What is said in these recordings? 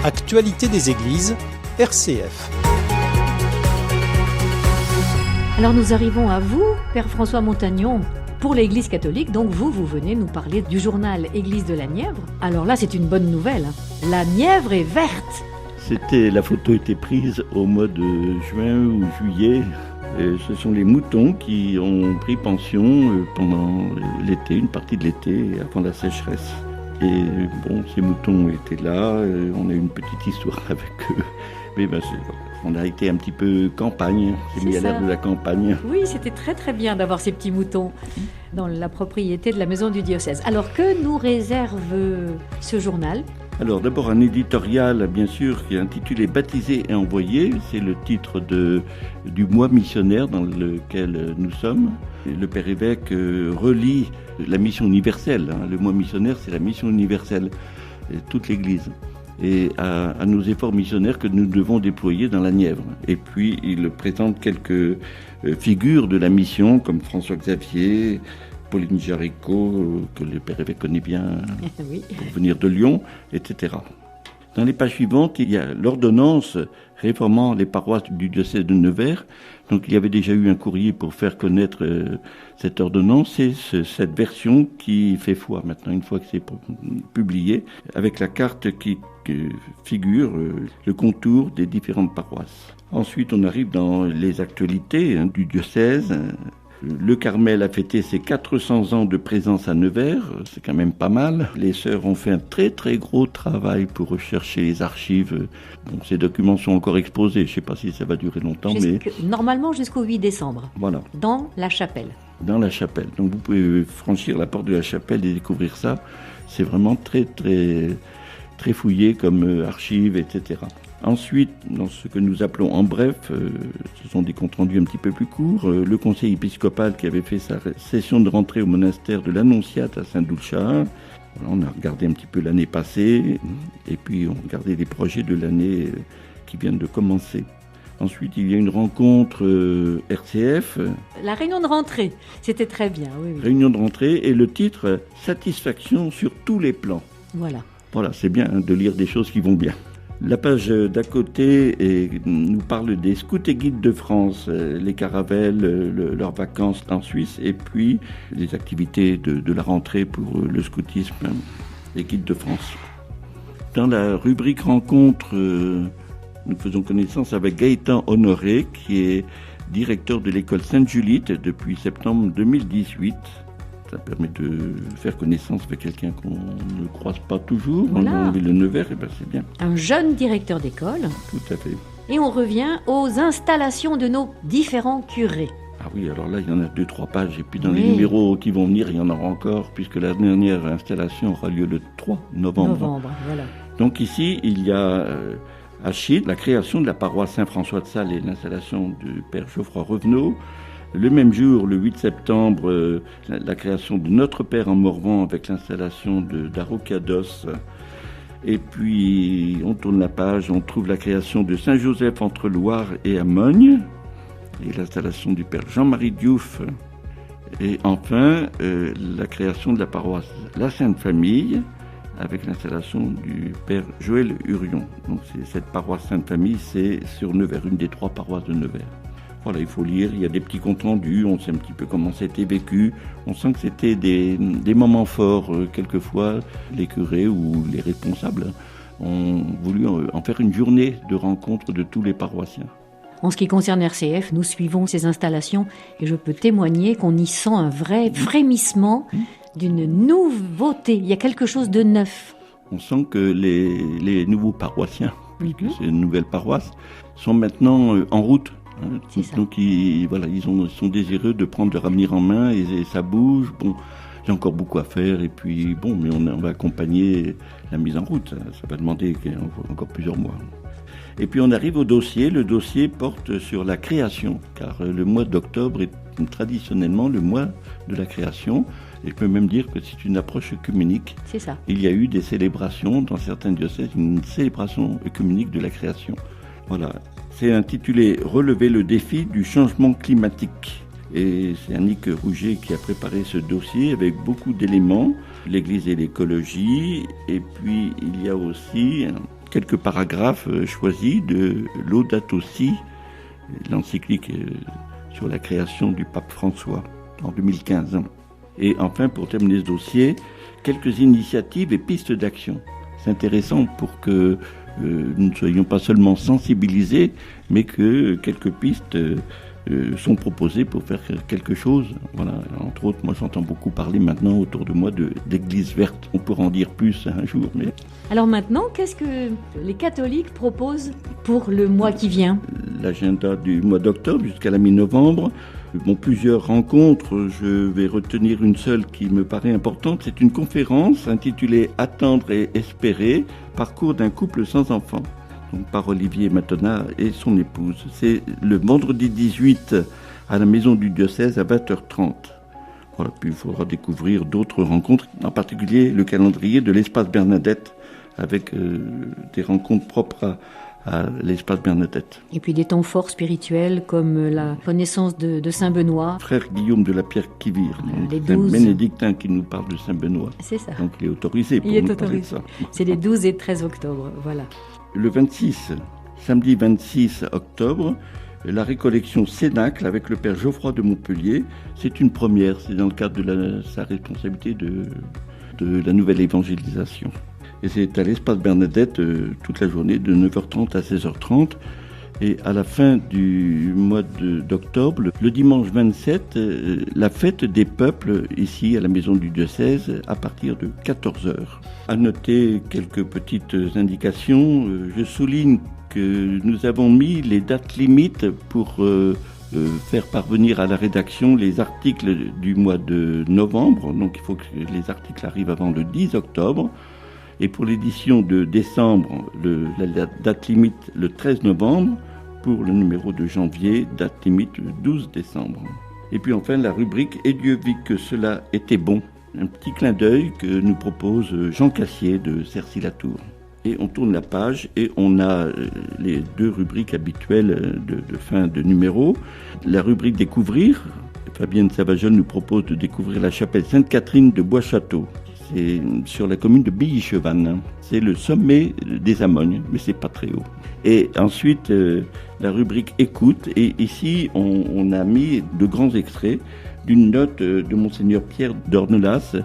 Actualité des églises, RCF. Alors nous arrivons à vous, Père François Montagnon, pour l'Église catholique. Donc vous venez nous parler du journal Église de la Nièvre. Alors là, c'est une bonne nouvelle. La Nièvre est verte. La photo était prise au mois de juin ou juillet. Et ce sont les moutons qui ont pris pension pendant l'été, une partie de l'été, avant la sécheresse. Et bon, ces moutons étaient là, on a eu une petite histoire avec eux. Mais on a été un petit peu campagne, c'est mis à l'air de la campagne. Oui, c'était très très bien d'avoir ces petits moutons dans la propriété de la maison du diocèse. Alors que nous réserve ce journal ? Alors d'abord un éditorial bien sûr qui est intitulé « Baptisé et envoyé ». C'est le titre du mois missionnaire dans lequel nous sommes. Le Père évêque relie la mission universelle. Le mois missionnaire, c'est la mission universelle, toute l'Église. Et à nos efforts missionnaires que nous devons déployer dans la Nièvre. Et puis il présente quelques figures de la mission comme François Xavier, Pauline Jaricot, que le Père évêque connaît bien oui. Pour venir de Lyon, etc. Dans les pages suivantes, il y a l'ordonnance réformant les paroisses du diocèse de Nevers. Donc il y avait déjà eu un courrier pour faire connaître cette ordonnance. C'est cette version qui fait foi maintenant, une fois que c'est publié, avec la carte qui figure le contour des différentes paroisses. Ensuite, on arrive dans les actualités du diocèse. Le Carmel a fêté ses 400 ans de présence à Nevers, c'est quand même pas mal. Les sœurs ont fait un très très gros travail pour rechercher les archives. Bon, ces documents sont encore exposés, je ne sais pas si ça va durer longtemps. Normalement jusqu'au 8 décembre, voilà. Dans la chapelle. Dans la chapelle, donc vous pouvez franchir la porte de la chapelle et découvrir ça. C'est vraiment très très très fouillé comme archives, etc. Ensuite, dans ce que nous appelons en bref, ce sont des comptes rendus un petit peu plus courts, le conseil épiscopal qui avait fait sa session de rentrée au monastère de l'Annonciate à Saint-Doulchard. Voilà, on a regardé un petit peu l'année passée et puis on a regardé les projets de l'année qui viennent de commencer. Ensuite, il y a une rencontre RCF. La réunion de rentrée, c'était très bien. Oui. Réunion de rentrée et le titre « Satisfaction sur tous les plans ». Voilà, c'est bien de lire des choses qui vont bien. La page d'à côté nous parle des scouts et guides de France, les caravelles, leurs vacances en Suisse et puis les activités de la rentrée pour le scoutisme, les guides de France. Dans la rubrique rencontre, nous faisons connaissance avec Gaëtan Honoré qui est directeur de l'école Sainte-Julite depuis septembre 2018. Ça permet de faire connaissance avec quelqu'un qu'on ne croise pas toujours. Voilà. Dans le Nevers, c'est bien. Un jeune directeur d'école. Tout à fait. Et on revient aux installations de nos différents curés. Ah oui, alors là, il y en a 2-3 pages. Et puis dans les numéros qui vont venir, il y en aura encore, puisque la dernière installation aura lieu le 3 novembre. Voilà. Donc ici, il y a à Chypre, la création de la paroisse Saint-François de Sales et l'installation du Père Geoffroy Revenot. Le même jour, le 8 septembre, la création de Notre Père en Morvan avec l'installation d'Arrocados. Et puis, on tourne la page, on trouve la création de Saint-Joseph entre Loire et Amogne et l'installation du Père Jean-Marie Diouf. Et enfin, la création de la paroisse La Sainte Famille avec l'installation du Père Joël Hurion. Donc, cette paroisse Sainte Famille, c'est sur Nevers, une des 3 paroisses de Nevers. Voilà, il faut lire, il y a des petits comptes rendus, on sait un petit peu comment c'était vécu. On sent que c'était des moments forts. Quelquefois, les curés ou les responsables ont voulu en faire une journée de rencontre de tous les paroissiens. En ce qui concerne RCF, nous suivons ces installations et je peux témoigner qu'on y sent un vrai frémissement d'une nouveauté. Il y a quelque chose de neuf. On sent que les nouveaux paroissiens, puisque c'est une nouvelle paroisse, sont maintenant en route. C'est ça. Donc ils sont désireux de prendre leur avenir en main et ça bouge. Bon, il y a encore beaucoup à faire et puis mais on va accompagner la mise en route. Ça va demander encore plusieurs mois. Et puis on arrive au dossier. Le dossier porte sur la création, car le mois d'octobre est traditionnellement le mois de la création. Et je peux même dire que c'est une approche œcuménique. C'est ça. Il y a eu des célébrations dans certains diocèses, une célébration œcuménique de la création. Voilà. C'est intitulé « Relever le défi du changement climatique ». Et c'est Annick Rouget qui a préparé ce dossier avec beaucoup d'éléments, l'Église et l'écologie. Et puis il y a aussi quelques paragraphes choisis de Laudato Si, l'encyclique sur la création du pape François en 2015. Et enfin, pour terminer ce dossier, quelques initiatives et pistes d'action. C'est intéressant pour que nous ne soyons pas seulement sensibilisés, mais que quelques pistes sont proposées pour faire quelque chose. Voilà. Entre autres, moi j'entends beaucoup parler maintenant autour de moi d'églises vertes. On pourra en dire plus un jour. Mais... Alors maintenant, qu'est-ce que les catholiques proposent pour le mois qui vient ? L'agenda du mois d'octobre jusqu'à la mi-novembre. Plusieurs rencontres, je vais retenir une seule qui me paraît importante. C'est une conférence intitulée « Attendre et espérer, parcours d'un couple sans enfant ». Donc par Olivier Matona et son épouse. C'est le vendredi 18 à la maison du diocèse à 20h30. Voilà, puis il faudra découvrir d'autres rencontres, en particulier le calendrier de l'Espace Bernadette, avec des rencontres propres à l'Espace Bernadette. Et puis des temps forts spirituels comme la connaissance de Saint-Benoît. Frère Guillaume de la Pierre-Quivire, les un 12... bénédictin qui nous parle de Saint-Benoît. C'est ça. Donc il est autorisé pour nous parler de ça. C'est les 12 et 13 octobre, voilà. Le 26, samedi 26 octobre, la récollection Cénacle avec le Père Geoffroy de Montpellier. C'est une première, c'est dans le cadre de sa responsabilité de la nouvelle évangélisation. Et c'est à l'Espace Bernadette toute la journée de 9h30 à 16h30. Et à la fin du mois d'octobre, le dimanche 27, la fête des peuples ici à la maison du diocèse à partir de 14h. À noter quelques petites indications. Je souligne que nous avons mis les dates limites pour faire parvenir à la rédaction les articles du mois de novembre. Donc il faut que les articles arrivent avant le 10 octobre. Et pour l'édition de décembre, la date limite le 13 novembre. Pour le numéro de janvier, date limite le 12 décembre. Et puis enfin la rubrique « Et Dieu vit que cela était bon ». Un petit clin d'œil que nous propose Jean Cassier de Cercy-la-Tour. Et on tourne la page et on a les deux rubriques habituelles de fin de numéro. La rubrique « Découvrir ». Fabienne Savageol nous propose de découvrir la chapelle Sainte-Catherine de Bois-Château. C'est sur la commune de Billy-Chevannes. C'est le sommet des Amognes, mais c'est pas très haut. Et ensuite, la rubrique écoute. Et ici, on a mis de grands extraits d'une note de Monseigneur Pierre d'Ornelas,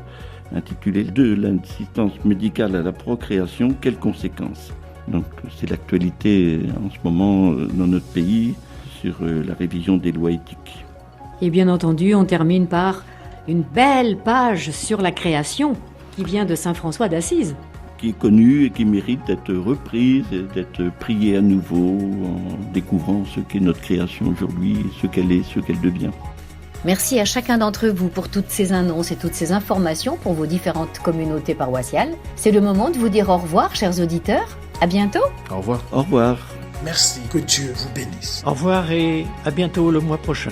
intitulée « De l'assistance médicale à la procréation, quelles conséquences ?» Donc, c'est l'actualité en ce moment dans notre pays sur la révision des lois éthiques. Et bien entendu, on termine par une belle page sur la création qui vient de Saint François d'Assise. Qui est connue et qui mérite d'être reprise et d'être priée à nouveau en découvrant ce qu'est notre création aujourd'hui, ce qu'elle est, ce qu'elle devient. Merci à chacun d'entre vous pour toutes ces annonces et toutes ces informations pour vos différentes communautés paroissiales. C'est le moment de vous dire au revoir, chers auditeurs. À bientôt. Au revoir. Au revoir. Merci. Que Dieu vous bénisse. Au revoir et à bientôt le mois prochain.